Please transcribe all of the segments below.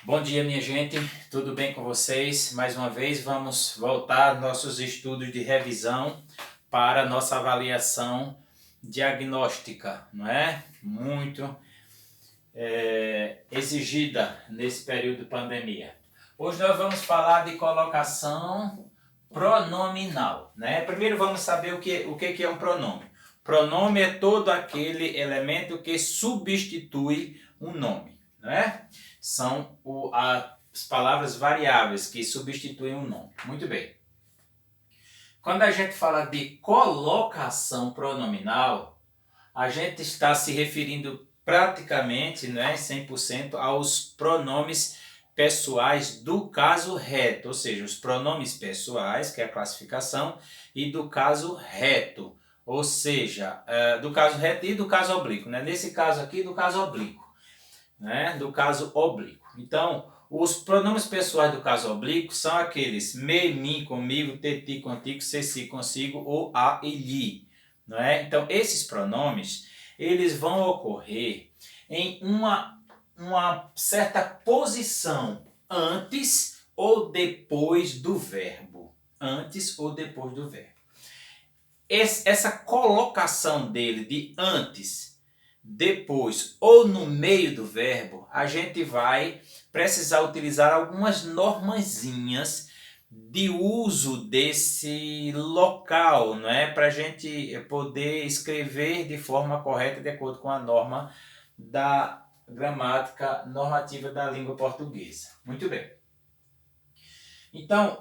Bom dia, minha gente, tudo bem com vocês? Mais uma vez vamos voltar aos nossos estudos de revisão para a nossa avaliação diagnóstica, não é? Muito exigida nesse período de pandemia. Hoje nós vamos falar de colocação pronominal, né? Primeiro vamos saber o que é um pronome. Pronome é todo aquele elemento que substitui um nome, né? São as palavras variáveis que substituem um nome. Muito bem. Quando a gente fala de colocação pronominal, a gente está se referindo praticamente, né, 100% aos pronomes pessoais do caso reto, ou seja, os pronomes pessoais, que é a classificação, e do caso reto, ou seja, do caso reto e do caso oblíquo, né? Nesse caso aqui, do caso oblíquo, né? Do caso oblíquo. Então, os pronomes pessoais do caso oblíquo são aqueles me, mim, comigo, te, ti, contigo, se, si, consigo ou a e lhe, não é? Então, esses pronomes, eles vão ocorrer em uma certa posição antes ou depois do verbo. Antes ou depois do verbo. Essa colocação dele de antes, depois ou no meio do verbo, a gente vai precisar utilizar algumas normazinhas de uso desse local, não é? Para a gente poder escrever de forma correta, de acordo com a norma da gramática normativa da língua portuguesa. Muito bem. Então,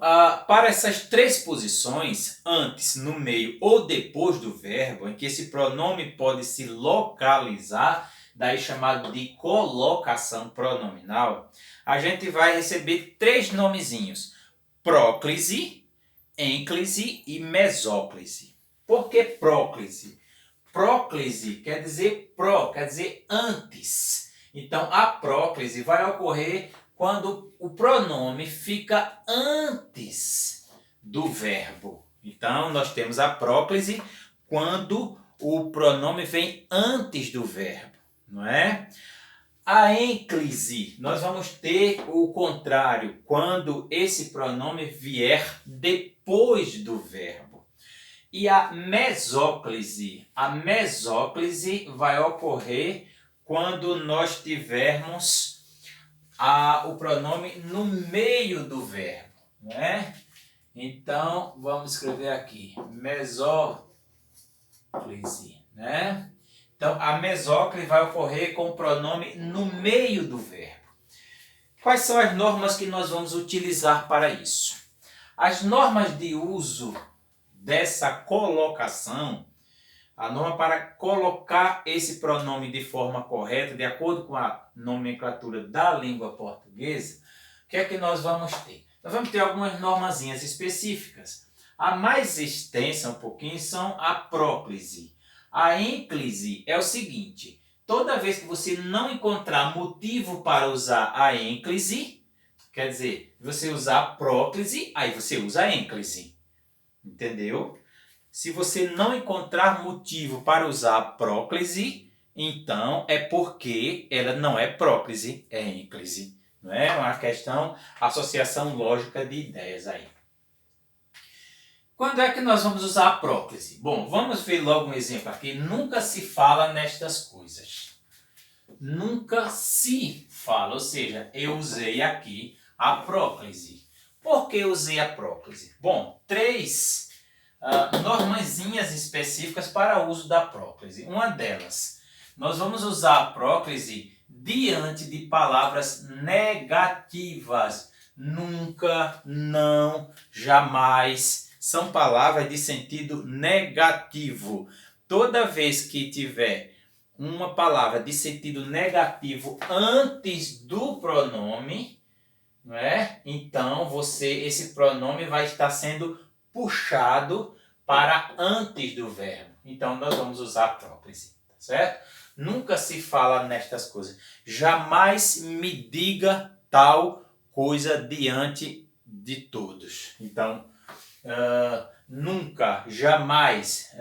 para essas três posições, antes, no meio ou depois do verbo, em que esse pronome pode se localizar, daí chamado de colocação pronominal, a gente vai receber três nomezinhos: próclise, ênclise e mesóclise. Por que próclise? Próclise quer dizer quer dizer antes. Então, a próclise vai ocorrer quando o pronome fica antes do verbo. Então, nós temos a próclise quando o pronome vem antes do verbo, não é? A ênclise, nós vamos ter o contrário, quando esse pronome vier depois do verbo. E a mesóclise vai ocorrer quando nós tivermos o pronome no meio do verbo, né? Então, vamos escrever aqui, mesóclise, né? Então, a mesóclise vai ocorrer com o pronome no meio do verbo. Quais são as normas que nós vamos utilizar para isso? As normas de uso dessa colocação, a norma para colocar esse pronome de forma correta, de acordo com a nomenclatura da língua portuguesa, o que é que nós vamos ter? Nós vamos ter algumas normazinhas específicas. A mais extensa um pouquinho são a próclise. A ênclise é o seguinte: toda vez que você não encontrar motivo para usar a ênclise, quer dizer, você usar a próclise, aí você usa a ênclise. Entendeu? Se você não encontrar motivo para usar a próclise, então é porque ela não é próclise, é ênclise. Não é uma questão, associação lógica de ideias aí. Quando é que nós vamos usar a próclise? Bom, vamos ver logo um exemplo aqui. Nunca se fala nestas coisas. Nunca se fala, ou seja, eu usei aqui a próclise. Por que usei a próclise? Bom, três normazinhas específicas para o uso da próclise. Uma delas, nós vamos usar a próclise diante de palavras negativas. Nunca, não, jamais. São palavras de sentido negativo. Toda vez que tiver uma palavra de sentido negativo antes do pronome, não é? Então esse pronome vai estar sendo puxado para antes do verbo. Então nós vamos usar a próclise, certo? Nunca se fala nestas coisas. Jamais me diga tal coisa diante de todos. Então, nunca, jamais,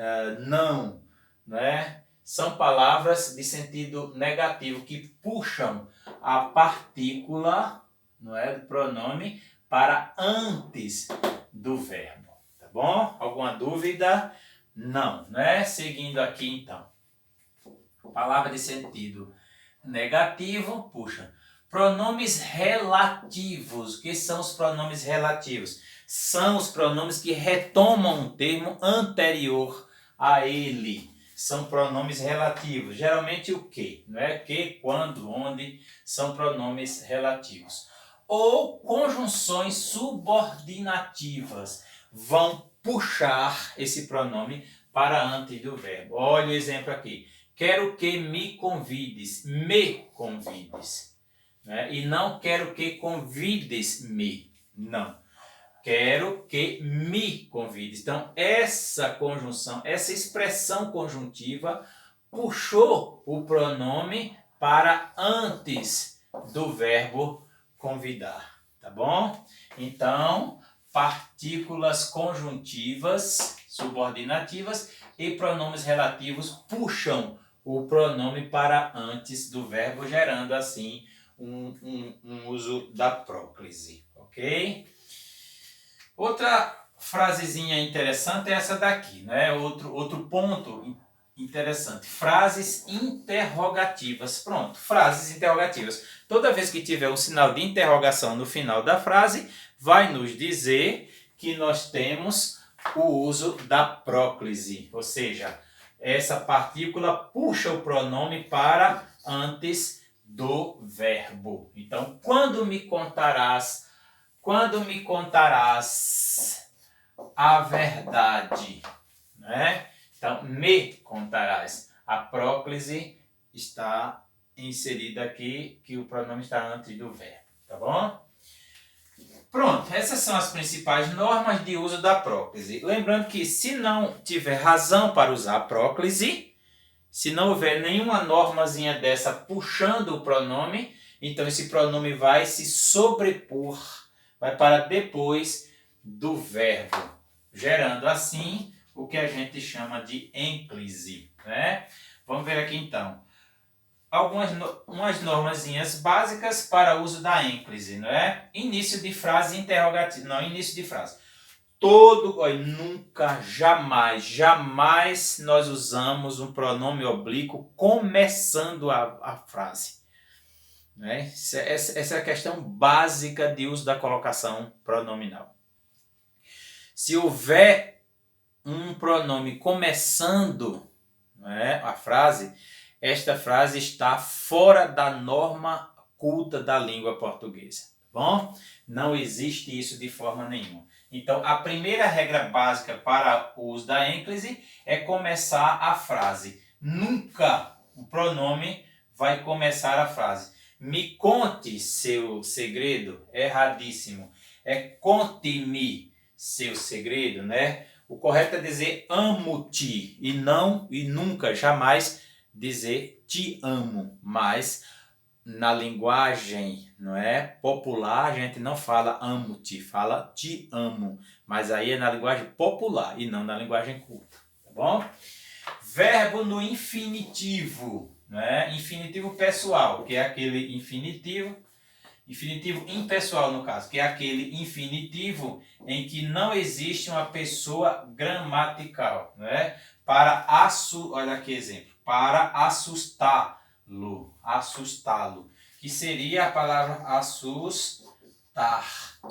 não, né? São palavras de sentido negativo que puxam a partícula não é? Do pronome para antes do verbo, tá bom? Alguma dúvida? Não, né? Seguindo aqui então. Palavra de sentido negativo, puxa. Pronomes relativos. O que são os pronomes relativos? São os pronomes que retomam um termo anterior a ele. São pronomes relativos. Geralmente o que? Não é que, quando, onde, são pronomes relativos. Ou conjunções subordinativas vão puxar esse pronome para antes do verbo. Olha o exemplo aqui. Quero que me convides. Me convides. Né? E não quero que convides-me. Não. Quero que me convides. Então, essa conjunção, essa expressão conjuntiva puxou o pronome para antes do verbo convidar. Tá bom? Então, partículas conjuntivas, subordinativas e pronomes relativos puxam o pronome para antes do verbo, gerando assim um uso da próclise. Ok? Outra frasezinha interessante é essa daqui, né? Outro ponto interessante. Frases interrogativas. Pronto, frases interrogativas. Toda vez que tiver um sinal de interrogação no final da frase, vai nos dizer que nós temos o uso da próclise. Ou seja, essa partícula puxa o pronome para antes do verbo. Então, quando me contarás a verdade, né? Então, me contarás. A próclise está inserida aqui, que o pronome está antes do verbo, tá bom? Pronto, essas são as principais normas de uso da próclise. Lembrando que se não tiver razão para usar a próclise, se não houver nenhuma normazinha dessa puxando o pronome, então esse pronome vai se sobrepor, vai para depois do verbo, gerando assim o que a gente chama de ênclise, né? Vamos ver aqui então. Umas normazinhas básicas para o uso da ênclise, não é? Início de frase interrogativa, não, início de frase. Nunca, jamais nós usamos um pronome oblíquo começando a frase. Né? Essa é a questão básica de uso da colocação pronominal. Se houver um pronome começando, né, a frase, esta frase está fora da norma culta da língua portuguesa. Tá bom? Não existe isso de forma nenhuma. Então, a primeira regra básica para o uso da ênclise é começar a frase. Nunca o pronome vai começar a frase. Me conte seu segredo, erradíssimo. É conte-me seu segredo, né? O correto é dizer amo-te e nunca, jamais dizer te amo. Mas na linguagem, não é, popular, a gente não fala amo-te, fala te amo. Mas aí é na linguagem popular e não na linguagem culta, tá bom? Verbo no infinitivo, né? Infinitivo pessoal, que é aquele infinitivo impessoal no caso, que é aquele infinitivo em que não existe uma pessoa gramatical, né? Olha aqui exemplo, para assustá-lo, que seria a palavra assustar,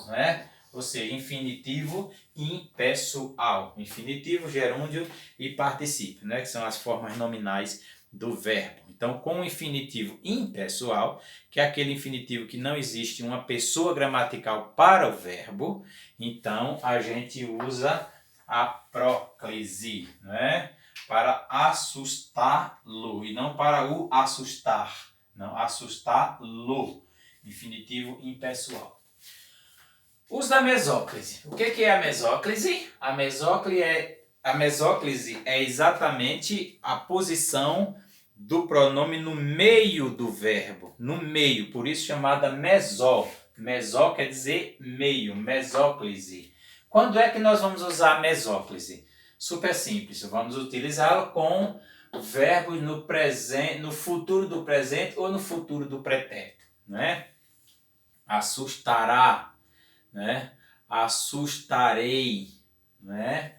né? Ou seja, infinitivo impessoal, infinitivo, gerúndio e particípio, né? Que são as formas nominais do verbo. Então, com o infinitivo impessoal, que é aquele infinitivo que não existe uma pessoa gramatical para o verbo, então a gente usa a próclise, né? Para assustá-lo e não para o assustar. Não, assustá-lo. Infinitivo impessoal. Uso da mesóclise. O que é a mesóclise? A mesóclise é exatamente a posição do pronome no meio do verbo, no meio, por isso chamada mesó. Mesó quer dizer meio, mesóclise. Quando é que nós vamos usar a mesóclise? Super simples, vamos utilizá-lo com verbos no presente, no futuro do presente ou no futuro do pretérito, né? assustará, né? Assustarei, né?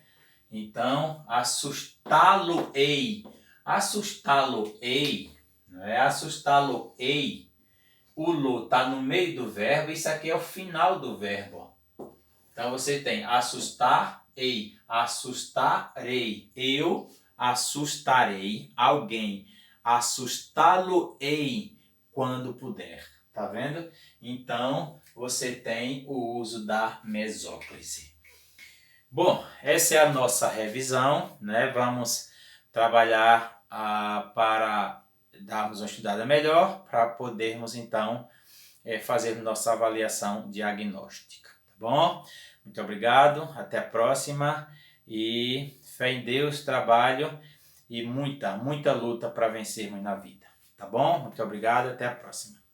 Então, assustá-lo-ei. Assustá-lo-ei, não é? Assustá-lo-ei. O lo está no meio do verbo, isso aqui é o final do verbo. Então, você tem assustar-ei, assustarei. Eu assustarei alguém. Assustá-lo-ei quando puder. Tá vendo? Então, você tem o uso da mesóclise. Bom, essa é a nossa revisão, né? Vamos trabalhar para darmos uma estudada melhor, para podermos então fazer nossa avaliação diagnóstica, tá bom? Muito obrigado, até a próxima e fé em Deus, trabalho e muita luta para vencermos na vida, tá bom? Muito obrigado, até a próxima.